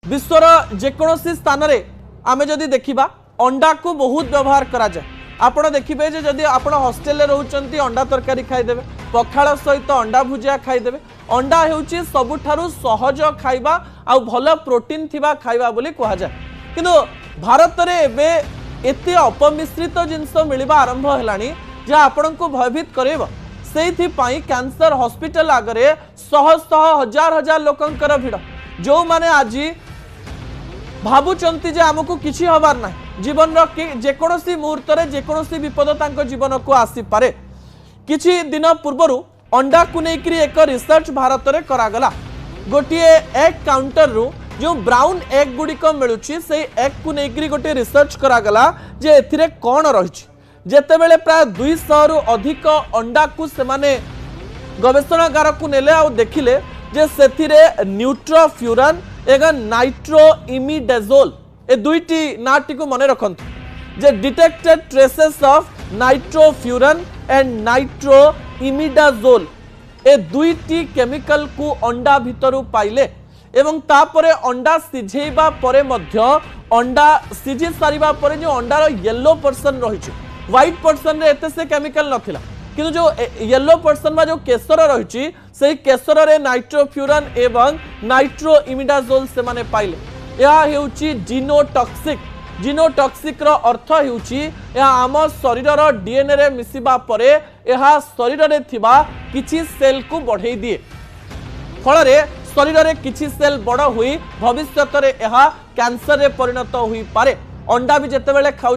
विश्वर जेकोसी स्थान में आम जदि देखा अंडा को बहुत व्यवहार करा जाए। आपण देखिए जे जदि आपण हॉस्टेल रोचंती अंडा तरकारी खाईदेवे, पखाड़ सहित अंडा भुजिया खाईदेवे। अंडा हेउची सबुठारु सहज खाइबा आ भल प्रोटीन थिबा खाइबा बोली कहा जाए। किंतु भारत रे एबे एते अपमिश्रित जिनस मिलवा आरंभ हेलानी जे आपण को भयभीत करेब। सेइथि पई कैंसर हॉस्पिटल आगरे शह शह हजार हजार लोकंकर भिड़, जो माने आज भावुचंती जे आमको किछि हबार ना जीवन जेकोसी मुहूर्त जेकोसी विपद तांको जीवन को आसी पारे। किछि दिन पूर्व अंडा को लेकर एक रिसर्च भारत में करागला। गोटे एग काउंटर रु जो ब्राउन एग गुड़िक मिलूची से एग को लेकर गोटे रिसर्च करागला जे एथिरे कौन रही। जेतेबेले प्राय 200 रु अधिक अंडा को सेमाने गवेषणागार को नेले आ देखिले जे सेथिरे न्यूट्रोफ्यूरन एवं नाइट्रोइमिडाजोल ए दुईटी नाटी को मन रखंतु जे detected traces of nitrofuran and nitroimidazole ए दुईटी केमिकल को अंडा भितरु पाइले एवं तापरे अंडा सिझेबा परे मध्य अंडा सिझी सारिबा परे जो अंडार येलो पर्सन रही व्हाइट पर्सन रे एते से केमिकल नथिला, किंतु जो येलो पर्सन बा जो केसर रही से केसर रे नाइट्रोफ्यूरन एवं नाइट्रोइमिडाजोल से माने पाइले। यह हेउची जीनोटॉक्सिक। जीनोटॉक्सिक रो अर्थ हेउची यह आम शरीर रो डीएनए रे मिसिबा परे यह शरीर रे थिबा किछि सेल को बढ़ाई दिए, फल रे शरीर रे किछि सेल बड़ हुई भविष्यत रे यह कैंसर रे परिणत हुई पारे। अंडा भी जेतेबेले खाउ